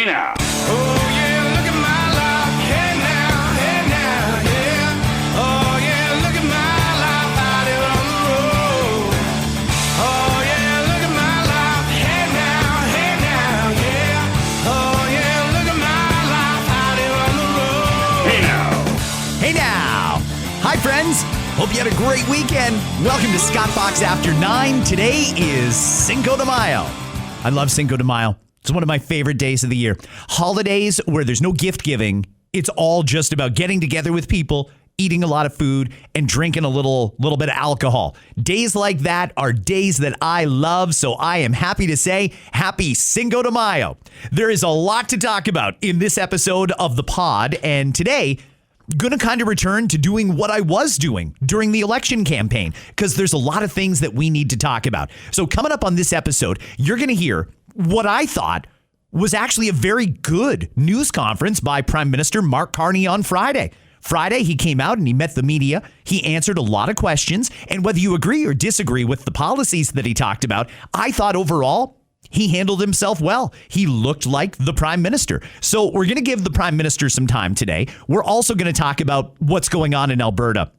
now. Oh, yeah, look at my life. Hey now, yeah. Oh, yeah, look at my life out here on the road. Oh, yeah, look at my life. Hey now, yeah. Oh, yeah, look at my life out here on the road. Hey now. Hey now. Hi, friends. Hope you had a great weekend. Welcome to Scott Fox After 9. Today is Cinco de Mayo. I love Cinco de Mayo. It's one of my favorite days of the year. Holidays where there's no gift giving. It's all just about getting together with people, eating a lot of food, and drinking a little bit of alcohol. Days like that are days that I love, so I am happy to say happy Cinco de Mayo. There is a lot to talk about in this episode of the pod, and today, going to kind of return to doing what I was doing during the election campaign, because there's a lot of things that we need to talk about. So coming up on this episode, you're going to hear what I thought was actually a very good news conference by Prime Minister Mark Carney on Friday. Friday, he came out and he met the media. He answered a lot of questions. And whether you agree or disagree with the policies that he talked about, I thought overall, he handled himself well. He looked like the prime minister. So we're going to give the prime minister some time today. We're also going to talk about what's going on in Alberta.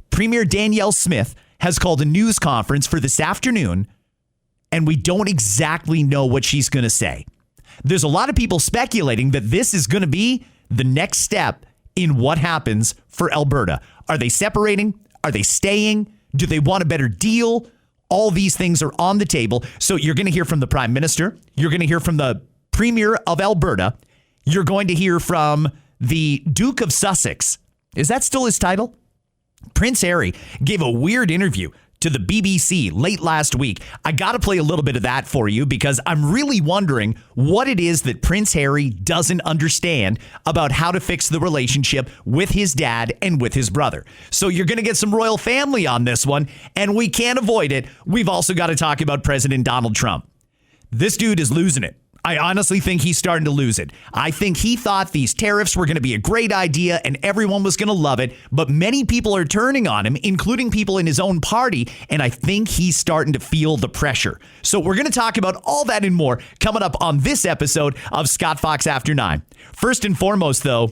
Premier Danielle Smith has called a news conference for this afternoon, and we don't exactly know what she's going to say. There's a lot of people speculating that this is going to be the next step in what happens for Alberta. Are they separating? Are they staying? Do they want a better deal? All these things are on the table. So you're going to hear from the Prime Minister. You're going to hear from the Premier of Alberta. You're going to hear from the Duke of Sussex. Is that still his title? Prince Harry gave a weird interview to the BBC late last week. I got to play a little bit of that for you because I'm really wondering what it is that Prince Harry doesn't understand about how to fix the relationship with his dad and with his brother. So you're going to get some royal family on this one, and we can't avoid it. We've also got to talk about President Donald Trump. This dude is losing it. I honestly think he's starting to lose it. I think he thought these tariffs were going to be a great idea and everyone was going to love it. But many people are turning on him, including people in his own party. And I think he's starting to feel the pressure. So we're going to talk about all that and more coming up on this episode of Scott Fox After 9. First and foremost, though,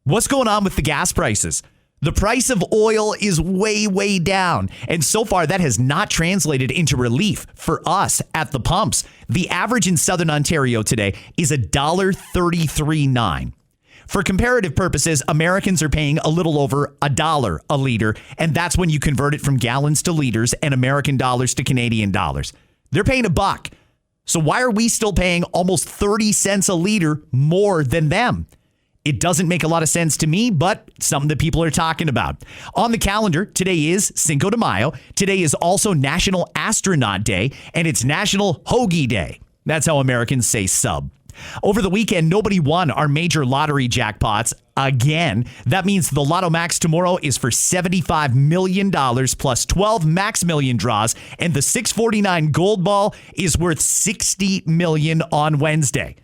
what's going on with the gas prices? The price of oil is way, way down. And so far, that has not translated into relief for us at the pumps. The average in Southern Ontario today is $1.33.9. For comparative purposes, Americans are paying a little over $1 a liter. And that's when you convert it from gallons to liters and American dollars to Canadian dollars. They're paying $1. So why are we still paying almost 30 cents a liter more than them? It doesn't make a lot of sense to me, but something that people are talking about. On the calendar, today is Cinco de Mayo. Today is also National Astronaut Day, and it's National Hoagie Day. That's how Americans say sub. Over the weekend, nobody won our major lottery jackpots again. That means the Lotto Max tomorrow is for $75 million plus 12 Max Million draws, and the 649 Gold Ball is worth $60 million on Wednesday.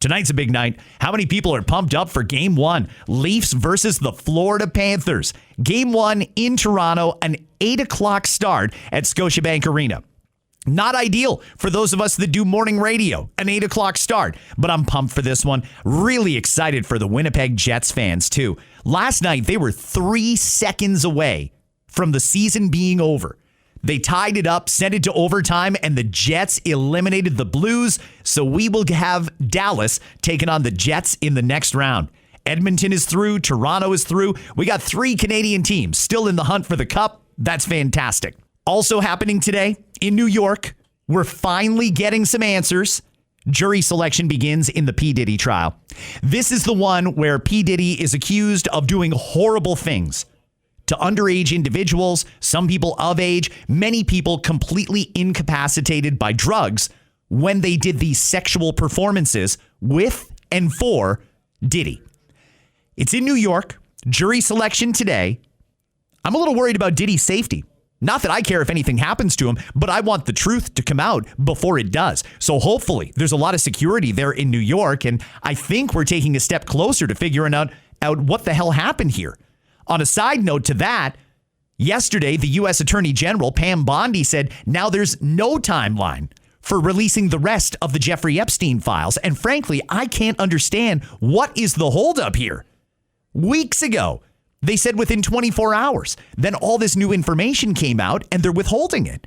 Tonight's a big night. How many people are pumped up for Game 1? Leafs versus the Florida Panthers. Game 1 in Toronto, an 8 o'clock start at Scotiabank Arena. Not ideal for those of us that do morning radio, an 8 o'clock start, but I'm pumped for this one. Really excited for the Winnipeg Jets fans, too. Last night, they were 3 seconds away from the season being over. They tied it up, sent it to overtime, and the Jets eliminated the Blues. So we will have Dallas taking on the Jets in the next round. Edmonton is through. Toronto is through. We got 3 Canadian teams still in the hunt for the Cup. That's fantastic. Also happening today in New York, we're finally getting some answers. Jury selection begins in the P. Diddy trial. This is the one where P. Diddy is accused of doing horrible things to underage individuals, some people of age, many people completely incapacitated by drugs when they did these sexual performances with and for Diddy. It's in New York. Jury selection today. I'm a little worried about Diddy's safety. Not that I care if anything happens to him, but I want the truth to come out before it does. So hopefully there's a lot of security there in New York, and I think we're taking a step closer to figuring out what the hell happened here. On a side note to that, yesterday, the U.S. Attorney General, Pam Bondi, said now there's no timeline for releasing the rest of the Jeffrey Epstein files. And frankly, I can't understand what is the holdup here. Weeks ago, they said within 24 hours. Then all this new information came out and they're withholding it.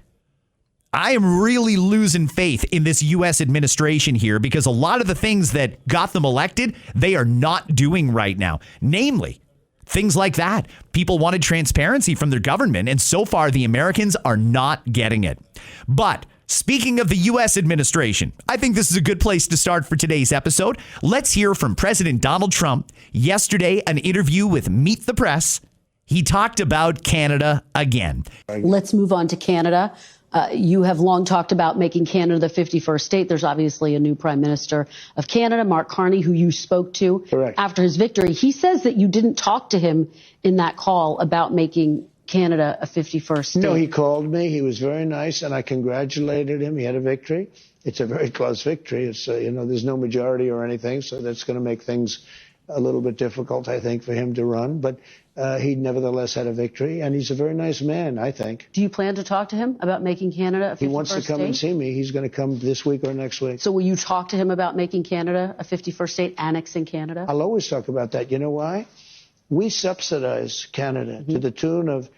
I am really losing faith in this U.S. administration here because a lot of the things that got them elected, they are not doing right now. Namely, things like that. People wanted transparency from their government, and so far the Americans are not getting it. But speaking of the U.S. administration, I think this is a good place to start for today's episode. Let's hear from President Donald Trump. Yesterday, an interview with Meet the Press. He talked about Canada again. Let's move on to Canada. You have long talked about making Canada the 51st state. There's obviously a new Prime Minister of Canada, Mark Carney, who you spoke to after his victory. He says that you didn't talk to him in that call about making Canada a 51st state. No, he called me. He was very nice, and I congratulated him. He had a victory. It's a very close victory. It's there's no majority or anything, so that's going to make things a little bit difficult, I think, for him to run. But he nevertheless had a victory, and he's a very nice man, I think. Do you plan to talk to him about making Canada a 51st state? He wants to come and see me. He's going to come this week or next week. So will you talk to him about making Canada a 51st state, annexing Canada? I'll always talk about that. You know why? We subsidize Canada to the tune of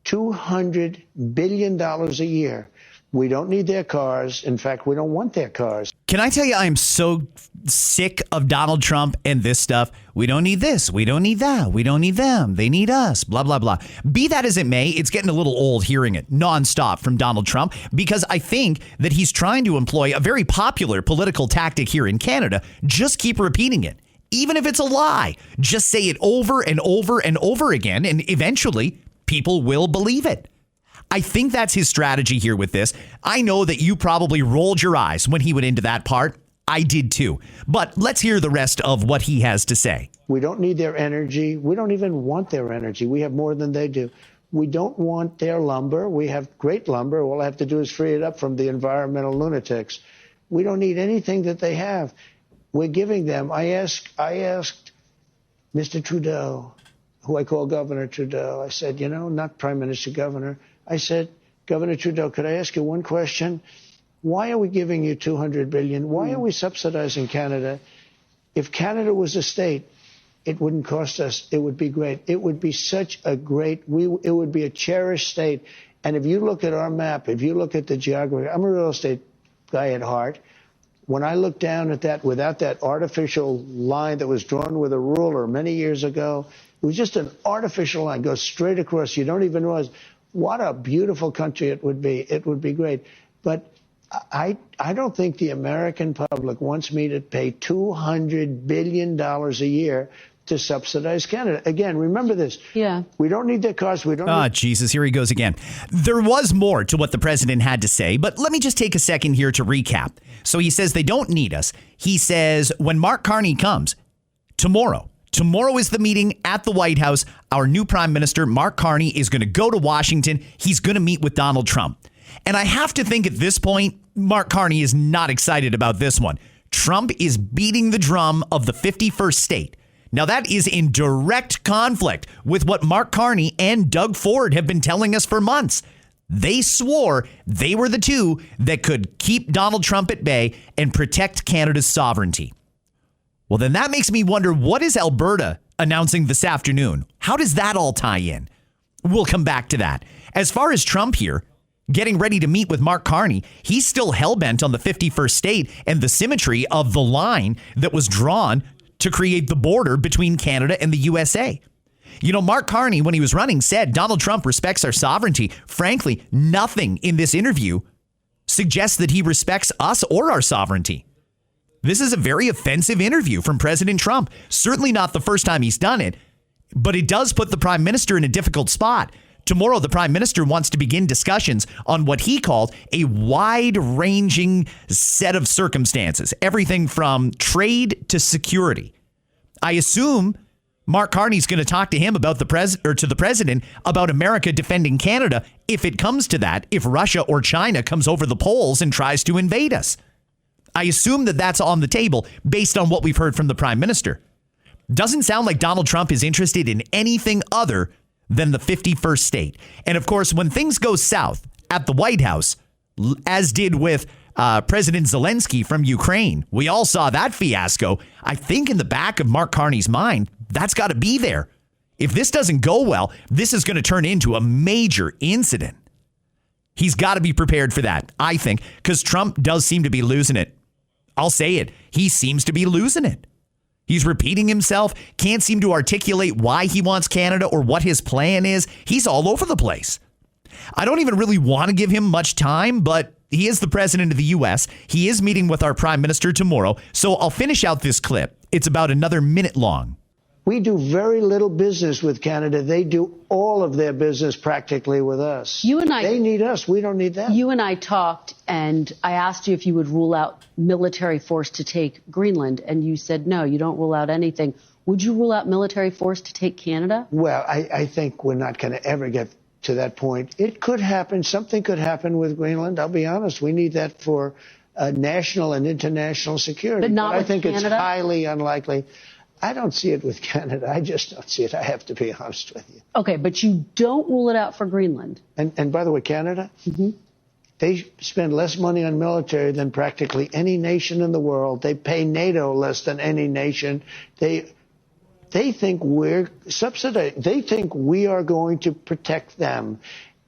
$200 billion a year. We don't need their cars. In fact, we don't want their cars. Can I tell you, I am so sick of Donald Trump and this stuff. We don't need this. We don't need that. We don't need them. They need us. Blah, blah, blah. Be that as it may, it's getting a little old hearing it nonstop from Donald Trump because I think that he's trying to employ a very popular political tactic here in Canada. Just keep repeating it. Even if it's a lie, just say it over and over and over again, and eventually people will believe it. I think that's his strategy here with this. I know that you probably rolled your eyes when he went into that part. I did too. But let's hear the rest of what he has to say. We don't need their energy. We don't even want their energy. We have more than they do. We don't want their lumber. We have great lumber. All I have to do is free it up from the environmental lunatics. We don't need anything that they have. We're giving them. I asked Mr. Trudeau, who I call Governor Trudeau. I said, not Prime Minister, Governor. I said, Governor Trudeau, could I ask you one question? Why are we giving you $200 billion? Why are we subsidizing Canada? If Canada was a state, it wouldn't cost us. It would be great. It would be such a great, it would be a cherished state. And if you look at our map, if you look at the geography, I'm a real estate guy at heart. When I look down at that, without that artificial line that was drawn with a ruler many years ago, it was just an artificial line, goes straight across. You don't even realize what a beautiful country it would be. It would be great. But I don't think the American public wants me to pay $200 billion a year to subsidize Canada. Again, remember this. Yeah. We don't need their cars. We don't. Jesus, here he goes again. There was more to what the president had to say, but let me just take a second here to recap. So he says they don't need us. He says when Mark Carney comes tomorrow is the meeting at the White House. Our new prime minister, Mark Carney, is going to go to Washington. He's going to meet with Donald Trump. And I have to think at this point, Mark Carney is not excited about this one. Trump is beating the drum of the 51st state. Now, that is in direct conflict with what Mark Carney and Doug Ford have been telling us for months. They swore they were the two that could keep Donald Trump at bay and protect Canada's sovereignty. Well, then that makes me wonder, what is Alberta announcing this afternoon? How does that all tie in? We'll come back to that. As far as Trump here, getting ready to meet with Mark Carney, he's still hell-bent on the 51st state and the symmetry of the line that was drawn to create the border between Canada and the USA. Mark Carney, when he was running, said Donald Trump respects our sovereignty. Frankly, nothing in this interview suggests that he respects us or our sovereignty. This is a very offensive interview from President Trump. Certainly not the first time he's done it, but it does put the prime minister in a difficult spot. Tomorrow, the prime minister wants to begin discussions on what he called a wide-ranging set of circumstances, everything from trade to security. I assume Mark Carney's going to talk to him about to the president about America defending Canada if it comes to that, if Russia or China comes over the polls and tries to invade us. I assume that that's on the table based on what we've heard from the prime minister. Doesn't sound like Donald Trump is interested in anything other than the 51st state. And of course, when things go south at the White House, as did with President Zelensky from Ukraine. We all saw that fiasco. I think in the back of Mark Carney's mind, that's got to be there. If this doesn't go well, this is going to turn into a major incident. He's got to be prepared for that, I think, because Trump does seem to be losing it. I'll say it. He seems to be losing it. He's repeating himself, can't seem to articulate why he wants Canada or what his plan is. He's all over the place. I don't even really want to give him much time, but he is the president of the U.S. He is meeting with our prime minister tomorrow. So I'll finish out this clip. It's about another minute long. We do very little business with Canada. They do all of their business practically with us. They need us. We don't need them. You and I talked, and I asked you if you would rule out military force to take Greenland, and you said no, you don't rule out anything. Would you rule out military force to take Canada? Well, I think we're not going to ever get to that point. It could happen. Something could happen with Greenland. I'll be honest. We need that for national and international security. But not with I think Canada? It's highly unlikely. I don't see it with Canada. I just don't see it. I have to be honest with you. Okay, but you don't rule it out for Greenland. And by the way, Canada, they spend less money on military than practically any nation in the world. They pay NATO less than any nation. They think we're subsidized. They think we are going to protect them.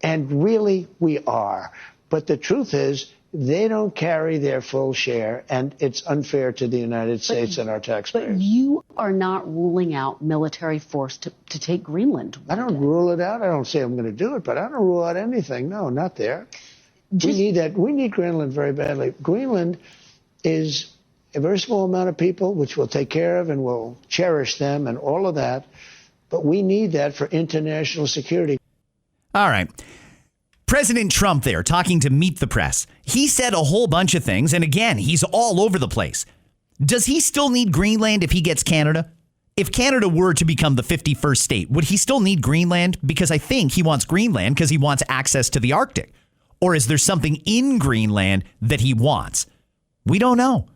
And really, we are. But the truth is, they don't carry their full share, and it's unfair to the United States and our taxpayers. But you are not ruling out military force to take Greenland. I don't rule it out. I don't say I'm going to do it, but I don't rule out anything. No, not there. We need that. We need Greenland very badly. Greenland is a very small amount of people, which we'll take care of and we'll cherish them and all of that. But we need that for international security. All right. President Trump there talking to Meet the Press. He said a whole bunch of things. And again, he's all over the place. Does he still need Greenland if he gets Canada? If Canada were to become the 51st state, would he still need Greenland? Because I think he wants Greenland because he wants access to the Arctic. Or is there something in Greenland that he wants? We don't know.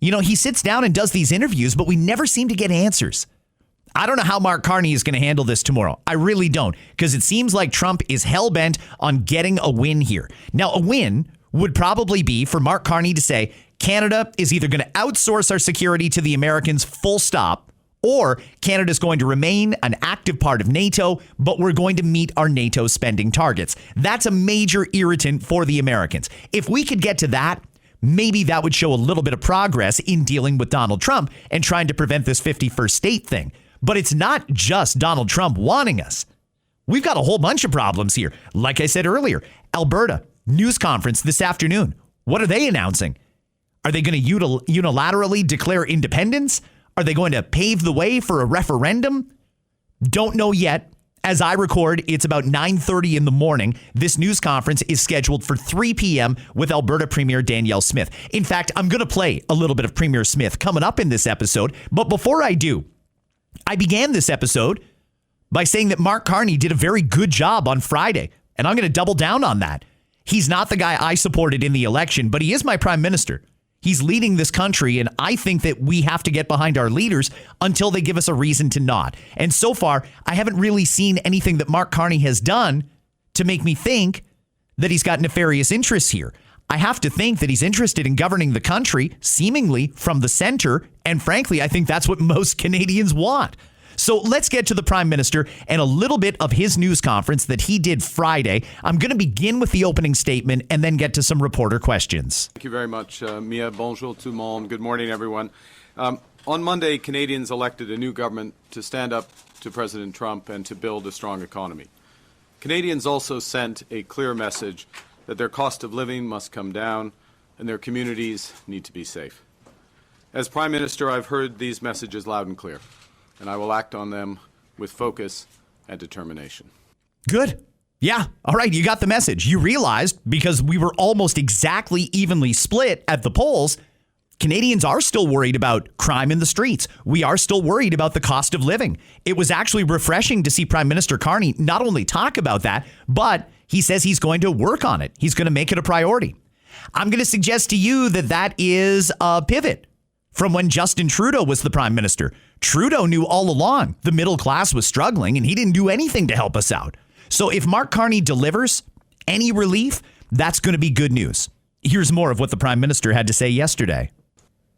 You know, he sits down and does these interviews, but we never seem to get answers. I don't know how Mark Carney is going to handle this tomorrow. I really don't, because it seems like Trump is hell-bent on getting a win here. Now, a win would probably be for Mark Carney to say, Canada is either going to outsource our security to the Americans full stop, or Canada is going to remain an active part of NATO, but we're going to meet our NATO spending targets. That's a major irritant for the Americans. If we could get to that, maybe that would show a little bit of progress in dealing with Donald Trump and trying to prevent this 51st state thing. But it's not just Donald Trump wanting us. We've got a whole bunch of problems here. Like I said earlier, Alberta news conference this afternoon. What are they announcing? Are they going to unilaterally declare independence? Are they going to pave the way for a referendum? Don't know yet. As I record, it's about 9:30 in the morning. This news conference is scheduled for 3 p.m. with Alberta Premier Danielle Smith. In fact, I'm going to play a little bit of Premier Smith coming up in this episode. But before I do, I began this episode by saying that Mark Carney did a very good job on Friday, and I'm going to double down on that. He's not the guy I supported in the election, but he is my prime minister. He's leading this country, and I think that we have to get behind our leaders until they give us a reason to not. And so far, I haven't really seen anything that Mark Carney has done to make me think that he's got nefarious interests here. I have to think that he's interested in governing the country, seemingly from the center. And frankly, I think that's what most Canadians want. So let's get to the Prime Minister and a little bit of his news conference that he did Friday. I'm going to begin with the opening statement and then get to some reporter questions. Thank you very much, Mia. Bonjour tout le monde. Good morning, everyone. On Monday, Canadians elected a new government to stand up to President Trump and to build a strong economy. Canadians also sent a clear message that their cost of living must come down and their communities need to be safe. As Prime Minister, I've heard these messages loud and clear, and I will act on them with focus and determination. Good. Yeah. All right. You got the message. You realized, because we were almost exactly evenly split at the polls, Canadians are still worried about crime in the streets. We are still worried about the cost of living. It was actually refreshing to see Prime Minister Carney not only talk about that, but he says he's going to work on it. He's going to make it a priority. I'm going to suggest to you that that is a pivot from when Justin Trudeau was the prime minister. Trudeau knew all along the middle class was struggling and he didn't do anything to help us out. So if Mark Carney delivers any relief, that's going to be good news. Here's more of what the Prime Minister had to say yesterday.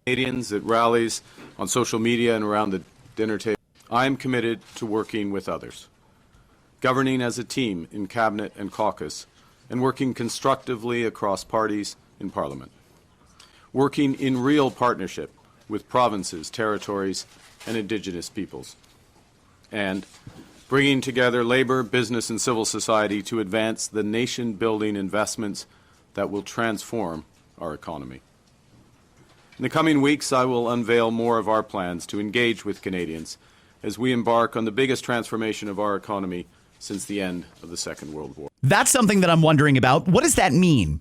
Canadians at rallies, on social media, and around the dinner table. I am committed to working with others, governing as a team in Cabinet and caucus, and working constructively across parties in Parliament, working in real partnership with provinces, territories, and Indigenous peoples, and bringing together labor, business, and civil society to advance the nation-building investments that will transform our economy. In the coming weeks, I will unveil more of our plans to engage with Canadians as we embark on the biggest transformation of our economy since the end of the Second World War. That's something that I'm wondering about. What does that mean?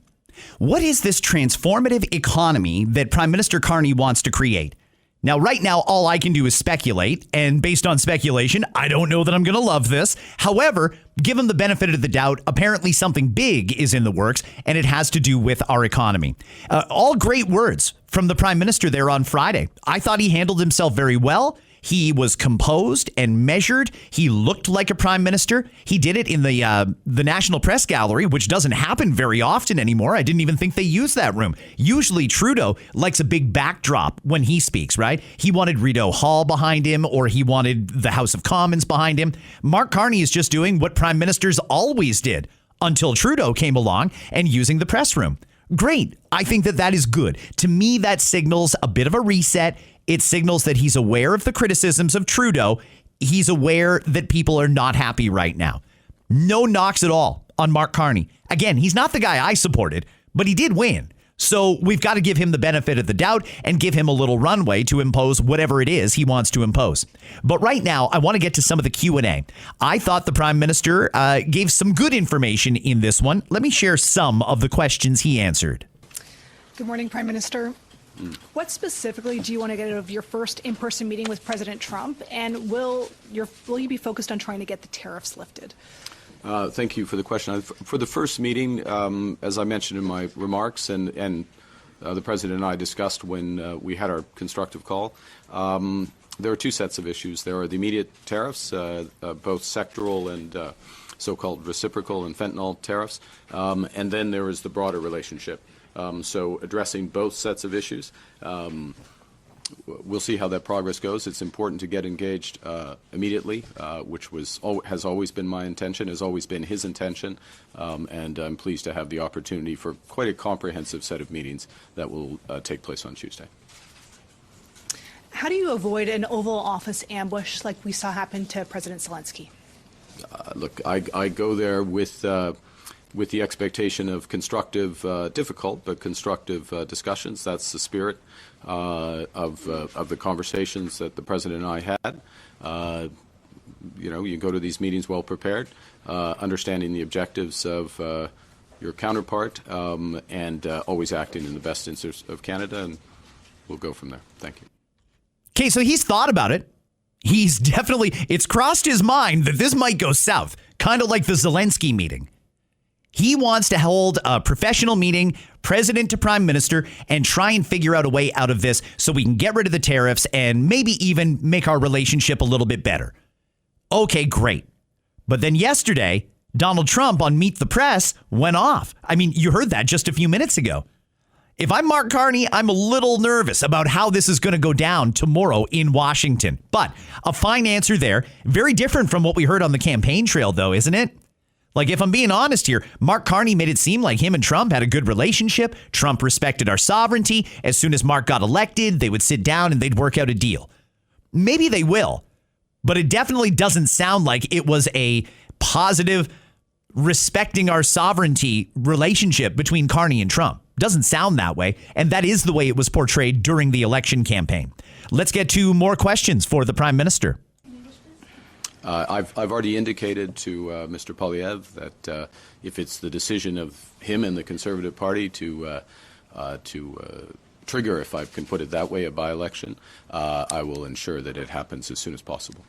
What is this transformative economy that Prime Minister Carney wants to create? Now, right now, all I can do is speculate, and based on speculation, I don't know that I'm going to love this. However, give him the benefit of the doubt. Apparently, something big is in the works, and it has to do with our economy. All great words from the Prime Minister there on Friday. I thought he handled himself very well. He was composed and measured. He looked like a prime minister. He did it in the National Press Gallery, which doesn't happen very often anymore. I didn't even think they use that room. Usually Trudeau likes a big backdrop when he speaks, right? He wanted Rideau Hall behind him, or he wanted the House of Commons behind him. Mark Carney is just doing what prime ministers always did until Trudeau came along and using the press room. Great. I think that is good. To me, that signals a bit of a reset. It signals that he's aware of the criticisms of Trudeau. He's aware that people are not happy right now. No knocks at all on Mark Carney. Again, he's not the guy I supported, but he did win. So we've got to give him the benefit of the doubt and give him a little runway to impose whatever it is he wants to impose. But right now, I want to get to some of the Q&A. I thought the Prime Minister gave some good information in this one. Let me share some of the questions he answered. Good morning, Prime Minister. What specifically do you want to get out of your first in-person meeting with President Trump, and will you be focused on trying to get the tariffs lifted? Thank you for the question. For the first meeting, as I mentioned in my remarks, and the President and I discussed when we had our constructive call, there are two sets of issues. There are the immediate tariffs, both sectoral and so-called reciprocal and fentanyl tariffs, and then there is the broader relationship. So addressing both sets of issues. We'll see how that progress goes. It's important to get engaged immediately, which has always been my intention, has always been his intention, and I'm pleased to have the opportunity for quite a comprehensive set of meetings that will take place on Tuesday. How do you avoid an Oval Office ambush like we saw happen to President Zelensky? Look, I go there with the expectation of constructive, difficult, but constructive discussions. That's the spirit of the conversations that the President and I had. You go to these meetings well prepared, understanding the objectives of your counterpart, and always acting in the best interest of Canada, and we'll go from there. Thank you. Okay, so he's thought about it. It's crossed his mind that this might go south, kind of like the Zelensky meeting. He wants to hold a professional meeting, president to prime minister, and try and figure out a way out of this so we can get rid of the tariffs and maybe even make our relationship a little bit better. Okay, great. But then yesterday, Donald Trump on Meet the Press went off. I mean, you heard that just a few minutes ago. If I'm Mark Carney, I'm a little nervous about how this is going to go down tomorrow in Washington. But a fine answer there. Very different from what we heard on the campaign trail, though, isn't it? Like, if I'm being honest here, Mark Carney made it seem like him and Trump had a good relationship. Trump respected our sovereignty. As soon as Mark got elected, they would sit down and they'd work out a deal. Maybe they will, but it definitely doesn't sound like it was a positive, respecting our sovereignty relationship between Carney and Trump. Doesn't sound that way, and that is the way it was portrayed during the election campaign. Let's get to more questions for the Prime Minister. I've already indicated to Mr. Poilievre that if it's the decision of him and the Conservative Party to trigger, if I can put it that way, a by-election, I will ensure that it happens as soon as possible.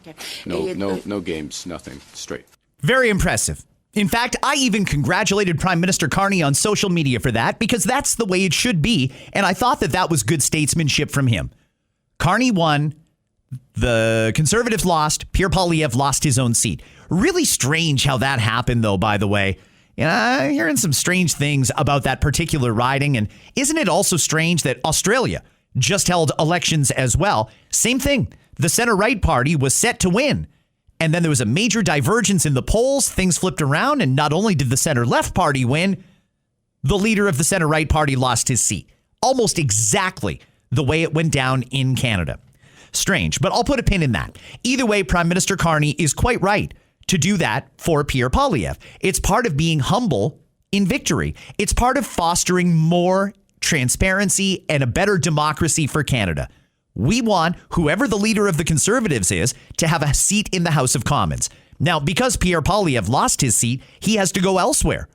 Okay. No games, nothing, straight. Very impressive. In fact, I even congratulated Prime Minister Carney on social media for that, because that's the way it should be, and I thought that was good statesmanship from him. Carney won. The Conservatives lost. Pierre Poilievre lost his own seat. Really strange how that happened, though, by the way. I'm hearing some strange things about that particular riding. And isn't it also strange that Australia just held elections as well? Same thing. The center-right party was set to win. And then there was a major divergence in the polls. Things flipped around. And not only did the center-left party win, the leader of the center-right party lost his seat. Almost exactly the way it went down in Canada. Strange, but I'll put a pin in that. Either way, Prime Minister Carney is quite right to do that for Pierre Poilievre. It's part of being humble in victory. It's part of fostering more transparency and a better democracy for Canada. We want whoever the leader of the Conservatives is to have a seat in the House of Commons. Now, because Pierre Poilievre lost his seat, he has to go elsewhere.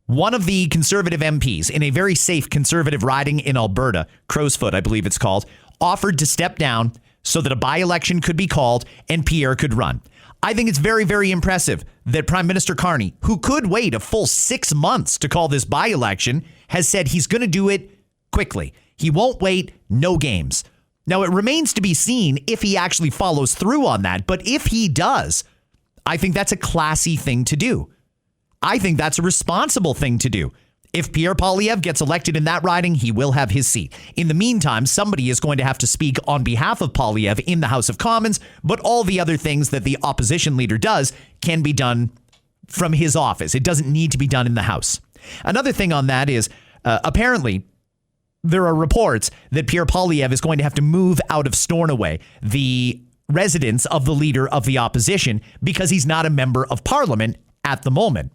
One of the Conservative MPs in a very safe Conservative riding in Alberta, Crowsfoot, I believe it's called, offered to step down so that a by-election could be called and Pierre could run. I think it's very, very impressive that Prime Minister Carney, who could wait a full 6 months to call this by-election, has said he's going to do it quickly. He won't wait, no games. Now, it remains to be seen if he actually follows through on that. But if he does, I think that's a classy thing to do. I think that's a responsible thing to do. If Pierre Poilievre gets elected in that riding, he will have his seat. In the meantime, somebody is going to have to speak on behalf of Poilievre in the House of Commons, but all the other things that the opposition leader does can be done from his office. It doesn't need to be done in the House. Another thing on that is apparently there are reports that Pierre Poilievre is going to have to move out of Stornoway, the residence of the leader of the opposition, because he's not a member of Parliament at the moment.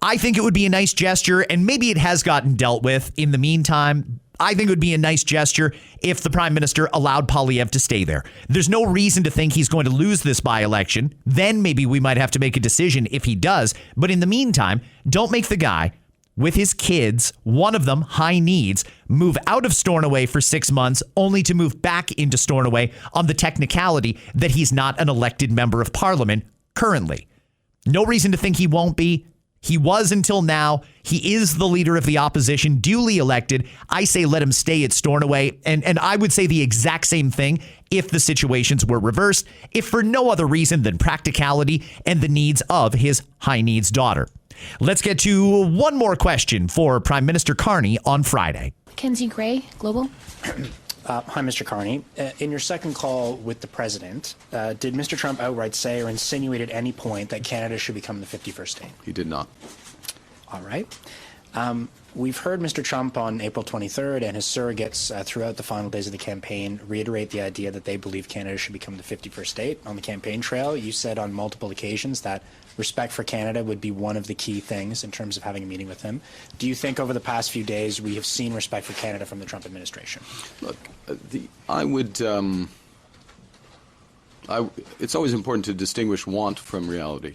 I think it would be a nice gesture, and maybe it has gotten dealt with in the meantime. I think it would be a nice gesture if the Prime Minister allowed Poilievre to stay there. There's no reason to think he's going to lose this by-election. Then maybe we might have to make a decision if he does. But in the meantime, don't make the guy with his kids, one of them high needs, move out of Stornoway for 6 months only to move back into Stornoway on the technicality that he's not an elected member of Parliament currently. No reason to think he won't be. He was until now. He is the leader of the opposition, duly elected. I say let him stay at Stornoway. And I would say the exact same thing if the situations were reversed, if for no other reason than practicality and the needs of his high needs daughter. Let's get to one more question for Prime Minister Carney on Friday. Kenzie Gray, Global. Hi, Mr. Carney. In your second call with the president, did Mr. Trump outright say or insinuate at any point that Canada should become the 51st state? He did not. All right. We've heard Mr. Trump on April 23rd and his surrogates throughout the final days of the campaign reiterate the idea that they believe Canada should become the 51st state. On the campaign trail, you said on multiple occasions that respect for Canada would be one of the key things in terms of having a meeting with him. Do you think over the past few days we have seen respect for Canada from the Trump administration? Look, it's always important to distinguish want from reality.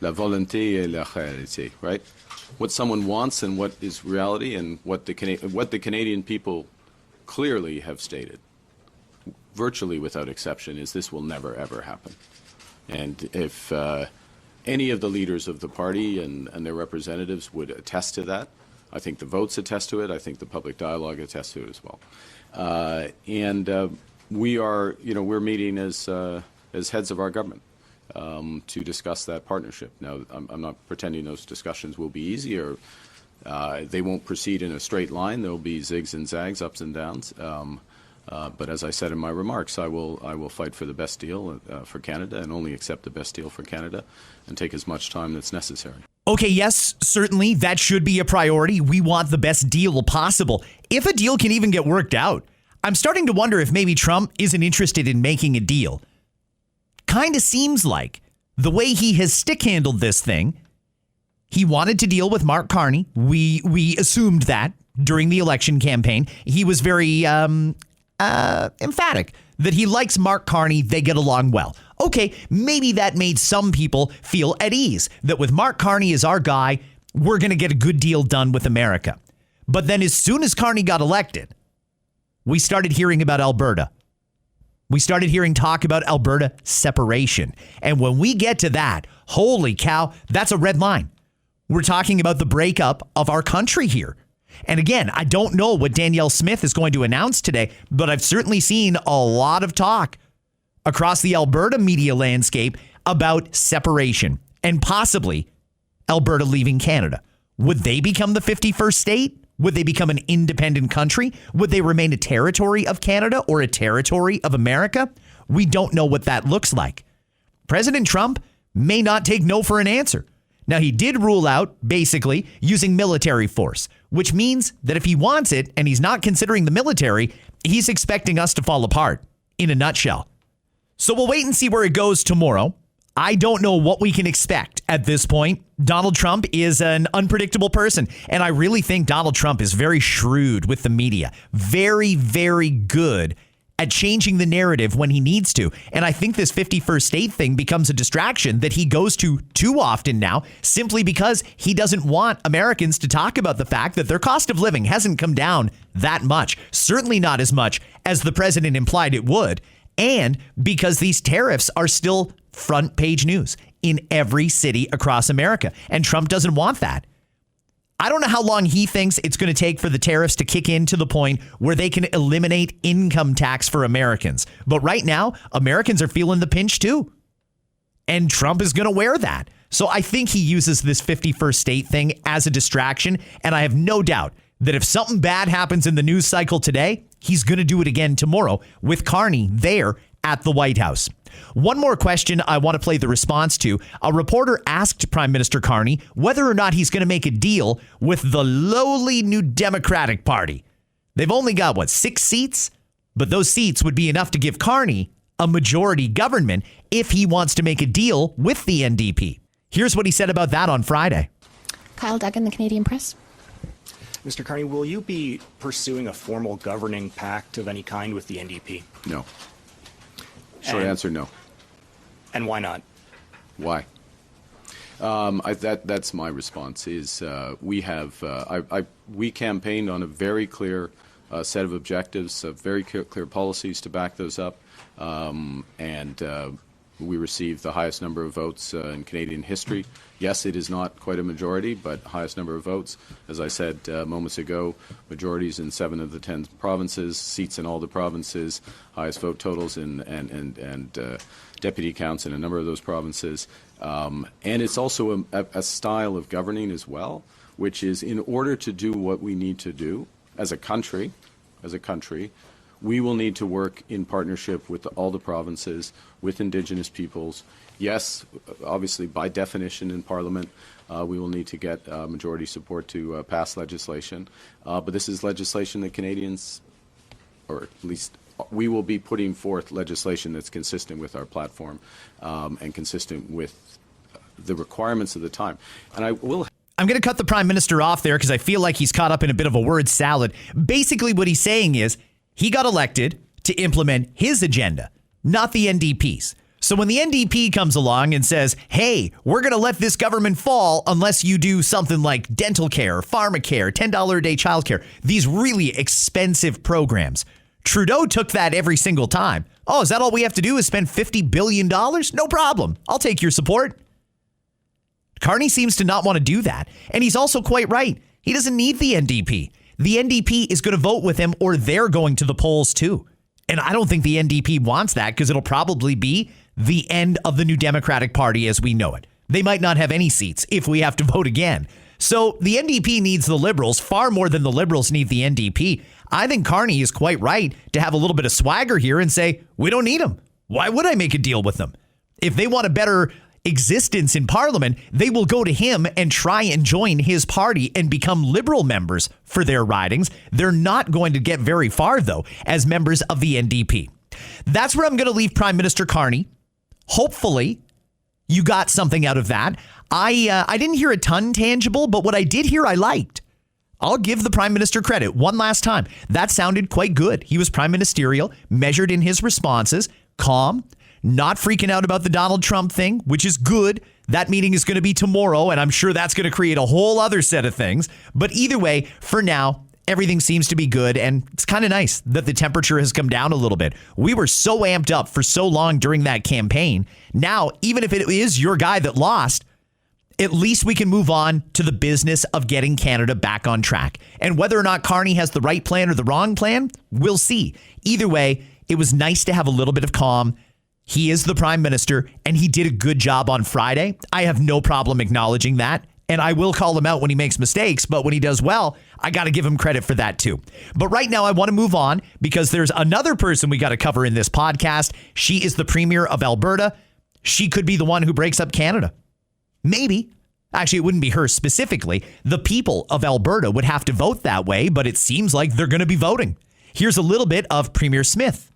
La volonté et la réalité, right? What someone wants and what is reality, and what the Canadian people clearly have stated, virtually without exception, is this will never, ever happen. And if any of the leaders of the party and their representatives would attest to that, I think the votes attest to it. I think the public dialogue attests to it as well. We are, we're meeting as heads of our government to discuss that partnership. Now, I'm not pretending those discussions will be easy or they won't proceed in a straight line. There will be zigs and zags, ups and downs. But as I said in my remarks, I will fight for the best deal for Canada and only accept the best deal for Canada and take as much time that's necessary. Okay, yes, certainly that should be a priority. We want the best deal possible. If a deal can even get worked out, I'm starting to wonder if maybe Trump isn't interested in making a deal. Kind of seems like the way he has stick-handled this thing, he wanted to deal with Mark Carney. We assumed that during the election campaign. He was very emphatic that he likes Mark Carney. They get along well. Okay, maybe that made some people feel at ease that with Mark Carney as our guy, we're going to get a good deal done with America. But then as soon as Carney got elected, we started hearing about Alberta. We started hearing talk about Alberta separation. And when we get to that, holy cow, that's a red line. We're talking about the breakup of our country here. And again, I don't know what Danielle Smith is going to announce today, but I've certainly seen a lot of talk across the Alberta media landscape about separation and possibly Alberta leaving Canada? Would they become the 51st state? Would they become an independent country? Would they remain a territory of Canada or a territory of America? We don't know what that looks like. President Trump may not take no for an answer. Now, he did rule out, basically, using military force, which means that if he wants it and he's not considering the military, he's expecting us to fall apart, in a nutshell. So we'll wait and see where it goes tomorrow. I don't know what we can expect at this point. Donald Trump is an unpredictable person, and I really think Donald Trump is very shrewd with the media. Very, very good at changing the narrative when he needs to. And I think this 51st state thing becomes a distraction that he goes to too often now, simply because he doesn't want Americans to talk about the fact that their cost of living hasn't come down that much. Certainly not as much as the president implied it would. And because these tariffs are still front page news in every city across America. And Trump doesn't want that. I don't know how long he thinks it's going to take for the tariffs to kick in to the point where they can eliminate income tax for Americans. But right now, Americans are feeling the pinch too. And Trump is going to wear that. So I think he uses this 51st state thing as a distraction. And I have no doubt that if something bad happens in the news cycle today, he's going to do it again tomorrow with Carney there at the White House. One more question I want to play the response to. A reporter asked Prime Minister Carney whether or not he's going to make a deal with the lowly New Democratic Party. They've only got, 6 seats? But those seats would be enough to give Carney a majority government if he wants to make a deal with the NDP. Here's what he said about that on Friday. Kyle Duggan, the Canadian Press. Mr. Carney, will you be pursuing a formal governing pact of any kind with the NDP? No. Short answer, no. And why not? Why? That's my response. Is we campaigned on a very clear set of objectives, very clear policies to back those up, and we received the highest number of votes in Canadian history. Yes, it is not quite a majority, but highest number of votes. As I said moments ago, majorities in 7 of the 10 provinces, seats in all the provinces, highest vote totals and deputy counts in a number of those provinces. And it's also a style of governing as well, which is in order to do what we need to do as a country, we will need to work in partnership with all the provinces, with Indigenous peoples. Yes, obviously, by definition in Parliament, we will need to get majority support to pass legislation. But this is legislation that Canadians, or at least we will be putting forth legislation that's consistent with our platform and consistent with the requirements of the time. And I'm going to cut the Prime Minister off there because I feel like he's caught up in a bit of a word salad. Basically, what he's saying is, he got elected to implement his agenda, not the NDP's. So when the NDP comes along and says, hey, we're going to let this government fall unless you do something like dental care, pharmacare, $10 a day childcare, these really expensive programs. Trudeau took that every single time. Oh, is that all we have to do is spend $50 billion? No problem. I'll take your support. Carney seems to not want to do that. And he's also quite right. He doesn't need the NDP. The NDP is going to vote with him or they're going to the polls too. And I don't think the NDP wants that because it'll probably be the end of the New Democratic Party as we know it. They might not have any seats if we have to vote again. So the NDP needs the Liberals far more than the Liberals need the NDP. I think Carney is quite right to have a little bit of swagger here and say, we don't need them. Why would I make a deal with them? If they want a better existence in Parliament, they will go to him and try and join his party and become Liberal members for their ridings. They're not going to get very far, though, as members of the NDP. That's where I'm going to leave Prime Minister Carney. Hopefully, you got something out of that. I didn't hear a ton tangible, but what I did hear, I liked. I'll give the Prime Minister credit one last time. That sounded quite good. He was prime ministerial, measured in his responses, calm, not freaking out about the Donald Trump thing, which is good. That meeting is going to be tomorrow, and I'm sure that's going to create a whole other set of things. But either way, for now, everything seems to be good, and it's kind of nice that the temperature has come down a little bit. We were so amped up for so long during that campaign. Now, even if it is your guy that lost, at least we can move on to the business of getting Canada back on track. And whether or not Carney has the right plan or the wrong plan, we'll see. Either way, it was nice to have a little bit of calm. He is the prime minister, and he did a good job on Friday. I have no problem acknowledging that. And I will call him out when he makes mistakes, but when he does well, I got to give him credit for that too. But right now I want to move on because there's another person we got to cover in this podcast. She is the Premier of Alberta. She could be the one who breaks up Canada. Maybe. Actually, it wouldn't be her specifically. The people of Alberta would have to vote that way, but it seems like they're going to be voting. Here's a little bit of Premier Smith.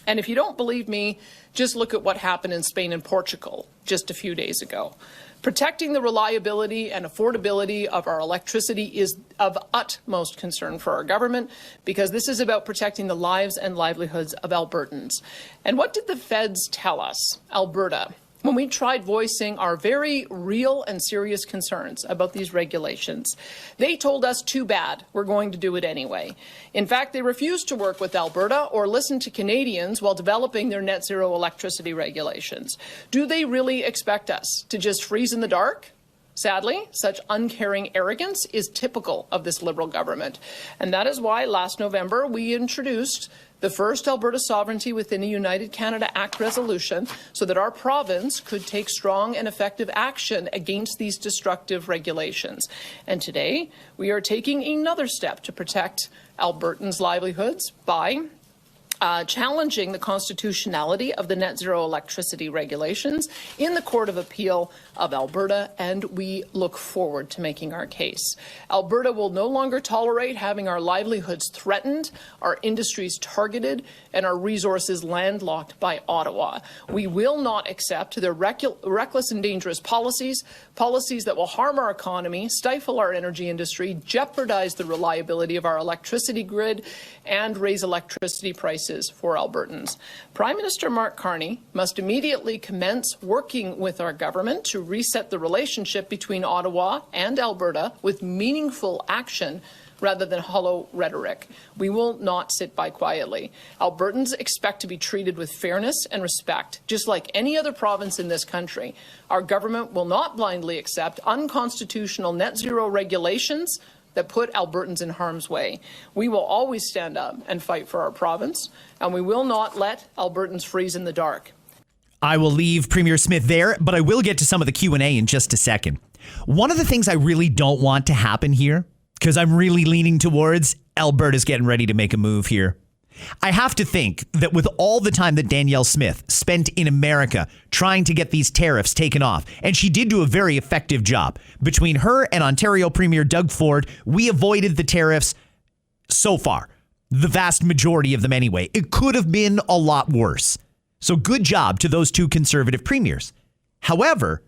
And if you don't believe me, just look at what happened in Spain and Portugal just a few days ago. Protecting the reliability and affordability of our electricity is of utmost concern for our government because this is about protecting the lives and livelihoods of Albertans. And what did the feds tell us, Alberta, when we tried voicing our very real and serious concerns about these regulations? They told us, too bad, we're going to do it anyway. In fact, they refused to work with Alberta or listen to Canadians while developing their net zero electricity regulations. Do they really expect us to just freeze in the dark? Sadly, such uncaring arrogance is typical of this Liberal government. And that is why last November we introduced the first Alberta Sovereignty Within a United Canada Act resolution so that our province could take strong and effective action against these destructive regulations. And today, we are taking another step to protect Albertans' livelihoods by challenging the constitutionality of the net zero electricity regulations in the Court of Appeal of Alberta, and we look forward to making our case. Alberta will no longer tolerate having our livelihoods threatened, our industries targeted, and our resources landlocked by Ottawa. We will not accept their reckless and dangerous policies that will harm our economy, stifle our energy industry, jeopardize the reliability of our electricity grid, and raise electricity prices for Albertans. Prime Minister Mark Carney must immediately commence working with our government to reset the relationship between Ottawa and Alberta with meaningful action rather than hollow rhetoric. We will not sit by quietly. Albertans expect to be treated with fairness and respect, just like any other province in this country. Our government will not blindly accept unconstitutional net zero regulations that put Albertans in harm's way. We will always stand up and fight for our province, and we will not let Albertans freeze in the dark. I will leave Premier Smith there, but I will get to some of the Q&A in just a second. One of the things I really don't want to happen here, because I'm really leaning towards Alberta's getting ready to make a move here. I have to think that with all the time that Danielle Smith spent in America trying to get these tariffs taken off, and she did do a very effective job, between her and Ontario Premier Doug Ford, we avoided the tariffs so far. The vast majority of them anyway. It could have been a lot worse. So good job to those two conservative premiers. However,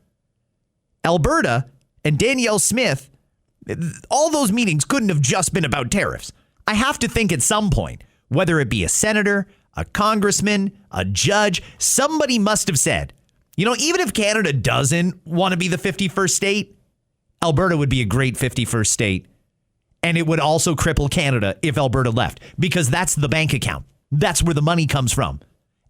Alberta and Danielle Smith, all those meetings couldn't have just been about tariffs. I have to think at some point, whether it be a senator, a congressman, a judge, somebody must have said, you know, even if Canada doesn't want to be the 51st state, Alberta would be a great 51st state. And it would also cripple Canada if Alberta left, because that's the bank account. That's where the money comes from.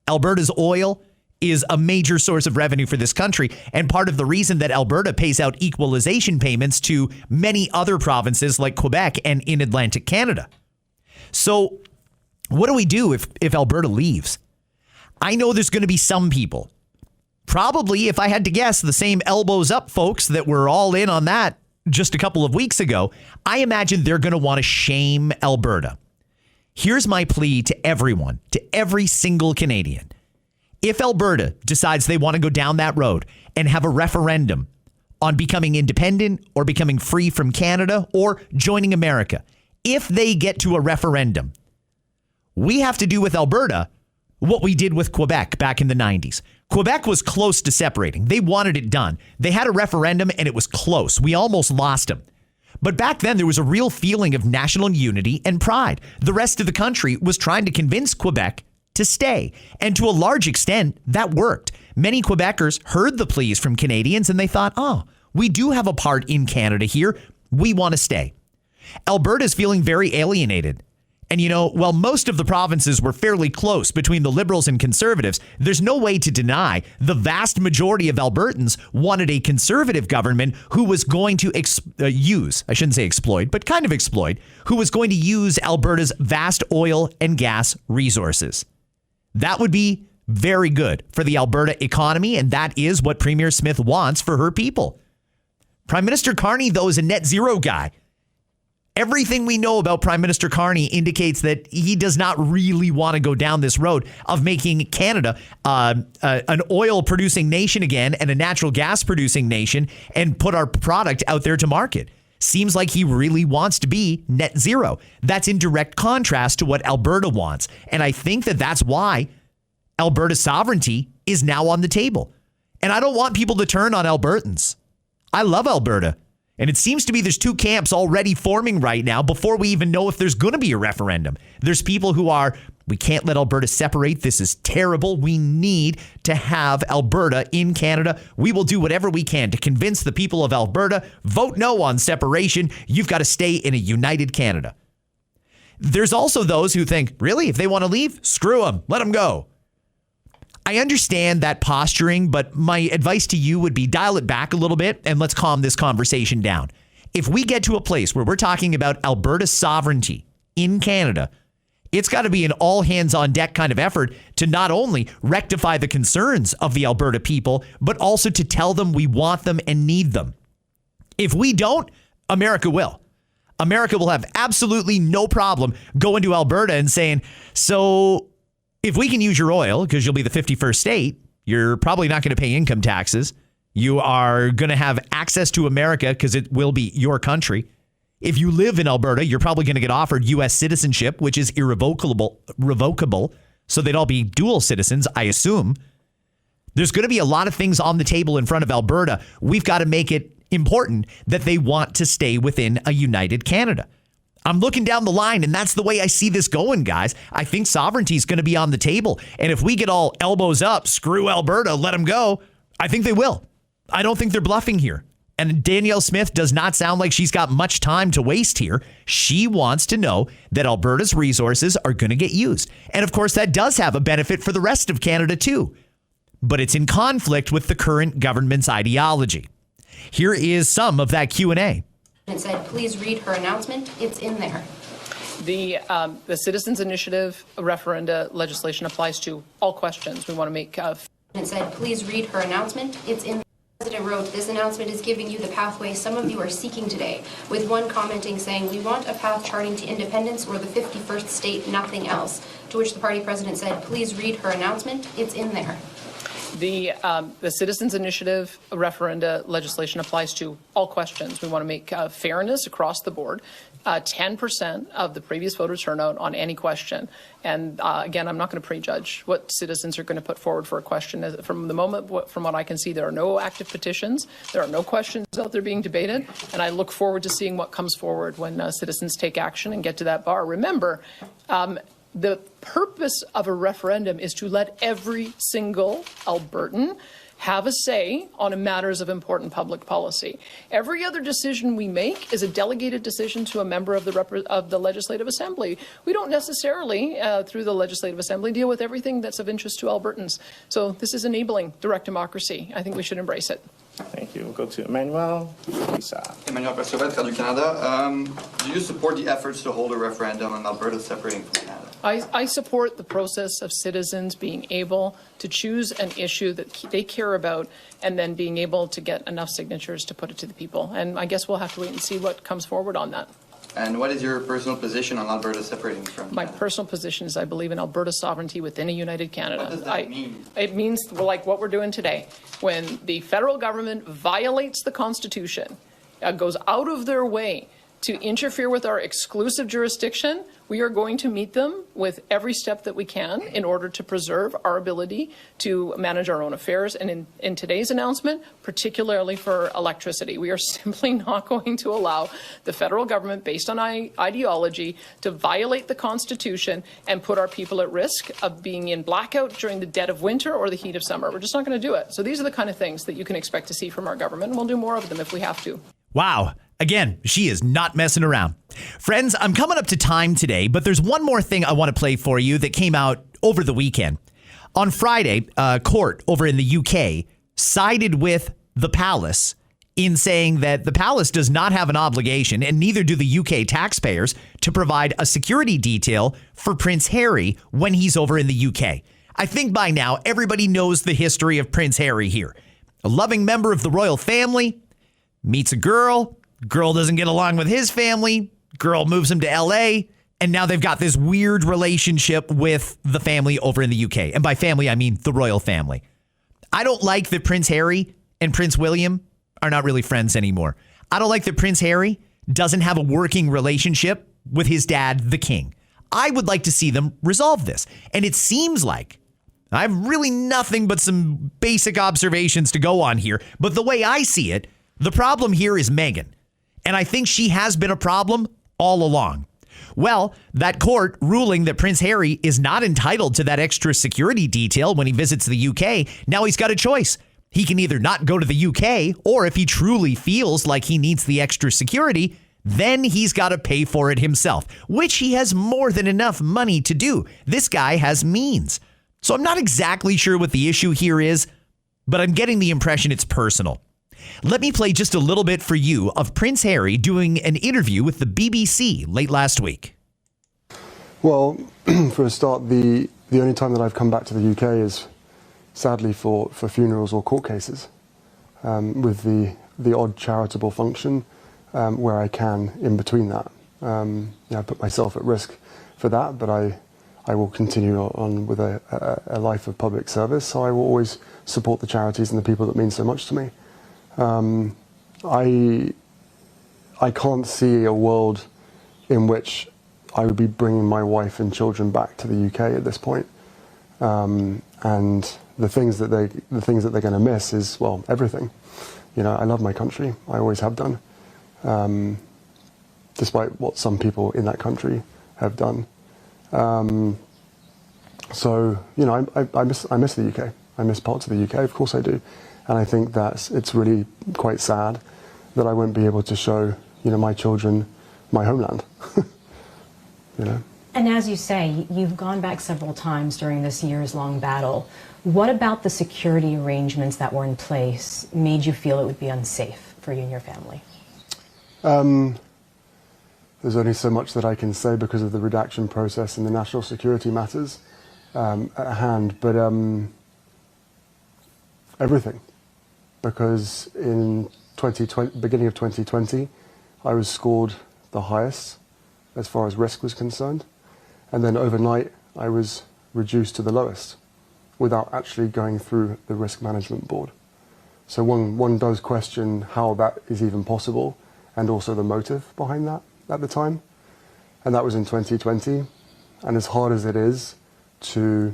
Alberta's oil is a major source of revenue for this country, and part of the reason that Alberta pays out equalization payments to many other provinces like Quebec and in Atlantic Canada. So what do we do if Alberta leaves? I know there's going to be some people, probably, if I had to guess, the same elbows up folks that were all in on that just a couple of weeks ago. I imagine they're going to want to shame Alberta. Here's my plea to everyone, to every single Canadian. If Alberta decides they want to go down that road and have a referendum on becoming independent or becoming free from Canada or joining America, if they get to a referendum, we have to do with Alberta what we did with Quebec back in the 90s. Quebec was close to separating. They wanted it done. They had a referendum and it was close. We almost lost them. But back then, there was a real feeling of national unity and pride. The rest of the country was trying to convince Quebec to stay. And to a large extent, that worked. Many Quebecers heard the pleas from Canadians and they thought, oh, we do have a part in Canada here. We want to stay. Alberta's feeling very alienated. And, you know, while most of the provinces were fairly close between the Liberals and Conservatives, there's no way to deny the vast majority of Albertans wanted a Conservative government who was going to I shouldn't say exploit, but kind of exploit, who was going to use Alberta's vast oil and gas resources. That would be very good for the Alberta economy, and that is what Premier Smith wants for her people. Prime Minister Carney, though, is a net zero guy. Everything we know about Prime Minister Carney indicates that he does not really want to go down this road of making Canada an oil-producing nation again and a natural gas-producing nation and put our product out there to market. Seems like he really wants to be net zero. That's in direct contrast to what Alberta wants. And I think that that's why Alberta sovereignty is now on the table. And I don't want people to turn on Albertans. I love Alberta. And it seems to be there's two camps already forming right now before we even know if there's going to be a referendum. There's people who are, we can't let Alberta separate. This is terrible. We need to have Alberta in Canada. We will do whatever we can to convince the people of Alberta, vote no on separation. You've got to stay in a united Canada. There's also those who think, really, if they want to leave, screw them, let them go. I understand that posturing, but my advice to you would be dial it back a little bit and let's calm this conversation down. If we get to a place where we're talking about Alberta sovereignty in Canada, it's got to be an all hands on deck kind of effort to not only rectify the concerns of the Alberta people, but also to tell them we want them and need them. If we don't, America will. America will have absolutely no problem going to Alberta and saying, so if we can use your oil, because you'll be the 51st state, you're probably not going to pay income taxes. You are going to have access to America because it will be your country. If you live in Alberta, you're probably going to get offered U.S. citizenship, which is revocable. So they'd all be dual citizens, I assume. There's going to be a lot of things on the table in front of Alberta. We've got to make it important that they want to stay within a united Canada. I'm looking down the line, and that's the way I see this going, guys. I think sovereignty is going to be on the table. And if we get all elbows up, screw Alberta, let them go, I think they will. I don't think they're bluffing here. And Danielle Smith does not sound like she's got much time to waste here. She wants to know that Alberta's resources are going to get used. And of course, that does have a benefit for the rest of Canada, too. But it's in conflict with the current government's ideology. Here is some of that Q&A. It said, please read her announcement. It's in there. The Citizens Initiative referenda legislation applies to all questions. We want to make. It said, please read her announcement. It's in. The President wrote, this announcement is giving you the pathway some of you are seeking today, with one commenting saying, we want a path charting to independence or the 51st state, nothing else. To which the party president said, please read her announcement. It's in there. The Citizens Initiative referenda legislation applies to all questions. We want to make fairness across the board, 10% of the previous voter turnout on any question. And again, I'm not going to prejudge what citizens are going to put forward for a question. From the moment, from what I can see, there are no active petitions. There are no questions out there being debated. And I look forward to seeing what comes forward when citizens take action and get to that bar. Remember, the purpose of a referendum is to let every single Albertan have a say on matters of important public policy. Every other decision we make is a delegated decision to a member of the Legislative Assembly. We don't necessarily, through the Legislative Assembly, deal with everything that's of interest to Albertans. So this is enabling direct democracy. I think we should embrace it. Thank you. We'll go to Emmanuel. Emmanuel Percevet, Radio Canada. Do you support the efforts to hold a referendum on Alberta separating from Canada? I support the process of citizens being able to choose an issue that they care about and then being able to get enough signatures to put it to the people. And I guess we'll have to wait and see what comes forward on that. And what is your personal position on Alberta separating from Canada? My personal position is I believe in Alberta sovereignty within a united Canada. What does that mean? It means like what we're doing today. When the federal government violates the Constitution, goes out of their way to interfere with our exclusive jurisdiction, we are going to meet them with every step that we can in order to preserve our ability to manage our own affairs. And in today's announcement, particularly for electricity, we are simply not going to allow the federal government, based on ideology, to violate the Constitution and put our people at risk of being in blackout during the dead of winter or the heat of summer. We're just not going to do it. So these are the kind of things that you can expect to see from our government, and we'll do more of them if we have to. Wow. Again, she is not messing around. Friends, I'm coming up to time today, but there's one more thing I want to play for you that came out over the weekend. On Friday, a court over in the UK sided with the palace in saying that the palace does not have an obligation, and neither do the UK taxpayers, to provide a security detail for Prince Harry when he's over in the UK. I think by now everybody knows the history of Prince Harry here. A loving member of the royal family, meets a girl. Girl doesn't get along with his family. Girl moves him to LA. And now they've got this weird relationship with the family over in the UK. And by family, I mean the royal family. I don't like that Prince Harry and Prince William are not really friends anymore. I don't like that Prince Harry doesn't have a working relationship with his dad, the king. I would like to see them resolve this. And it seems like I have really nothing but some basic observations to go on here. But the way I see it, the problem here is Meghan. And I think she has been a problem all along. Well, that court ruling that Prince Harry is not entitled to that extra security detail when he visits the UK, now he's got a choice. He can either not go to the UK, or if he truly feels like he needs the extra security, then he's got to pay for it himself, which he has more than enough money to do. This guy has means. So I'm not exactly sure what the issue here is, but I'm getting the impression it's personal. Let me play just a little bit for you of Prince Harry doing an interview with the BBC late last week. Well, for a start, the only time that I've come back to the UK is sadly for funerals or court cases, with the odd charitable function where I can in between that. I put myself at risk for that, but I will continue on with a life of public service, so I will always support the charities and the people that mean so much to me. I can't see a world in which I would be bringing my wife and children back to the UK at this point. And the things that they're going to miss is, well, everything. You know, I love my country. I always have done, despite what some people in that country have done. So, you know, I miss the UK. I miss parts of the UK. Of course I do. And I think that it's really quite sad that I won't be able to show, you know, my children my homeland. You know. And as you say, you've gone back several times during this years-long battle. What about the security arrangements that were in place made you feel it would be unsafe for you and your family? There's only so much that I can say because of the redaction process and the national security matters at hand, but everything. Because in beginning of 2020, I was scored the highest as far as risk was concerned. And then overnight, I was reduced to the lowest without actually going through the risk management board. So one does question how that is even possible, and also the motive behind that at the time. And that was in 2020. And as hard as it is to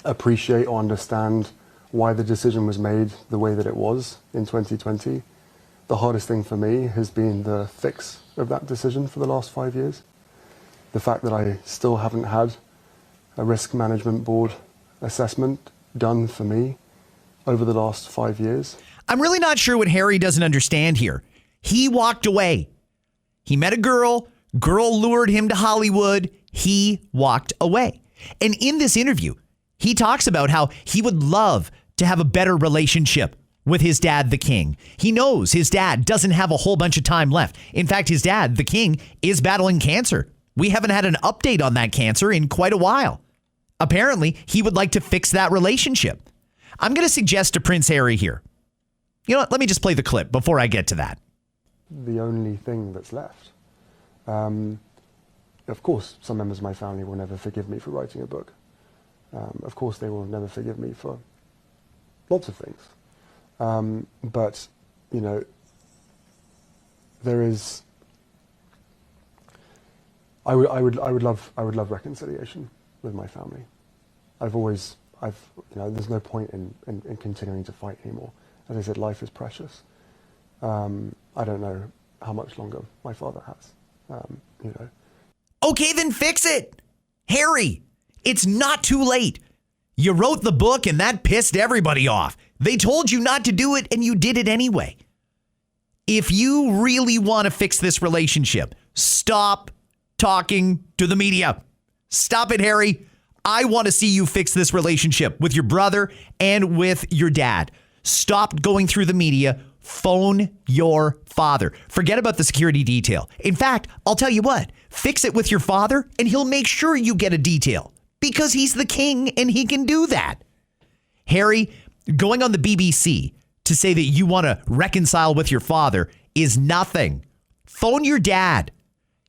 appreciate or understand why the decision was made the way that it was in 2020, the hardest thing for me has been the fix of that decision for the last 5 years. The fact that I still haven't had a risk management board assessment done for me over the last 5 years. I'm really not sure what Harry doesn't understand here. He walked away. He met a girl lured him to Hollywood, he walked away. And in this interview, he talks about how he would love to have a better relationship with his dad, the king. He knows his dad doesn't have a whole bunch of time left. In fact, his dad, the king, is battling cancer. We haven't had an update on that cancer in quite a while. Apparently, he would like to fix that relationship. I'm going to suggest to Prince Harry here. You know what? Let me just play the clip before I get to that. The only thing that's left. Of course, some members of my family will never forgive me for writing a book. Of course, they will never forgive me for lots of things. But, you know, there is. I would love reconciliation with my family. There's no point in continuing to fight anymore. As I said, life is precious. I don't know how much longer my father has. Okay, then fix it. Harry, it's not too late. You wrote the book and that pissed everybody off. They told you not to do it and you did it anyway. If you really want to fix this relationship, stop talking to the media. Stop it, Harry. I want to see you fix this relationship with your brother and with your dad. Stop going through the media. Phone your father. Forget about the security detail. In fact, I'll tell you what, fix it with your father and he'll make sure you get a detail because he's the king and he can do that. Harry, going on the BBC to say that you want to reconcile with your father is nothing. Phone your dad.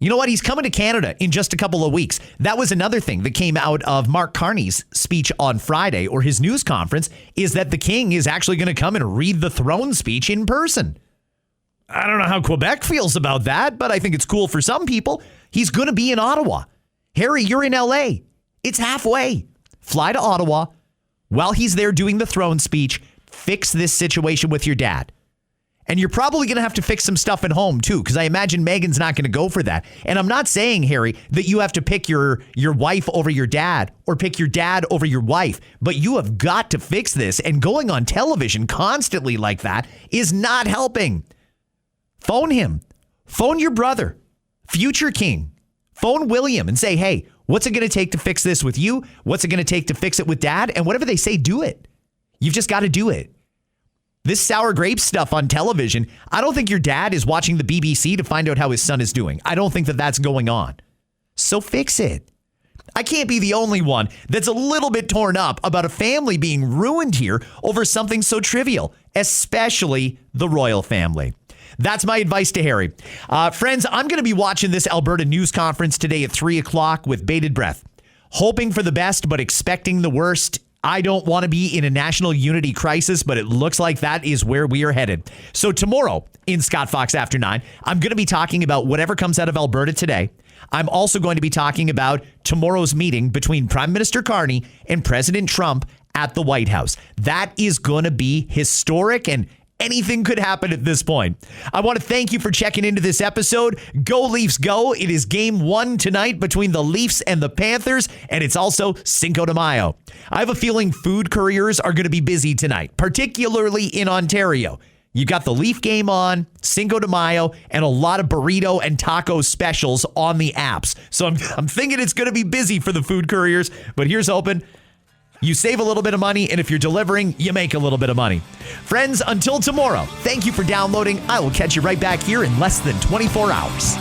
You know what? He's coming to Canada in just a couple of weeks. That was another thing that came out of Mark Carney's speech on Friday, or his news conference, is that the king is actually going to come and read the throne speech in person. I don't know how Quebec feels about that, but I think it's cool for some people. He's going to be in Ottawa. Harry, you're in LA. It's halfway. Fly to Ottawa. While he's there doing the throne speech, fix this situation with your dad. And you're probably going to have to fix some stuff at home, too, because I imagine Meghan's not going to go for that. And I'm not saying, Harry, that you have to pick your wife over your dad or pick your dad over your wife, but you have got to fix this. And going on television constantly like that is not helping. Phone him. Phone your brother, future king. Phone William and say, hey, what's it going to take to fix this with you? What's it going to take to fix it with dad? And whatever they say, do it. You've just got to do it. This sour grape stuff on television, I don't think your dad is watching the BBC to find out how his son is doing. I don't think that that's going on. So fix it. I can't be the only one that's a little bit torn up about a family being ruined here over something so trivial, especially the royal family. That's my advice to Harry. Friends, I'm going to be watching this Alberta news conference today at 3 o'clock with bated breath, hoping for the best, but expecting the worst. I don't want to be in a national unity crisis, but it looks like that is where we are headed. So tomorrow in Scott Fox After 9, I'm going to be talking about whatever comes out of Alberta today. I'm also going to be talking about tomorrow's meeting between Prime Minister Carney and President Trump at the White House. That is going to be historic, and anything could happen at this point. I want to thank you for checking into this episode. Go Leafs go. It is game 1 tonight between the Leafs and the Panthers, and it's also Cinco de Mayo. I have a feeling food couriers are going to be busy tonight, particularly in Ontario. You got the Leaf game on, Cinco de Mayo, and a lot of burrito and taco specials on the apps. So I'm thinking it's going to be busy for the food couriers, but here's hoping. You save a little bit of money, and if you're delivering, you make a little bit of money. Friends, until tomorrow, thank you for downloading. I will catch you right back here in less than 24 hours.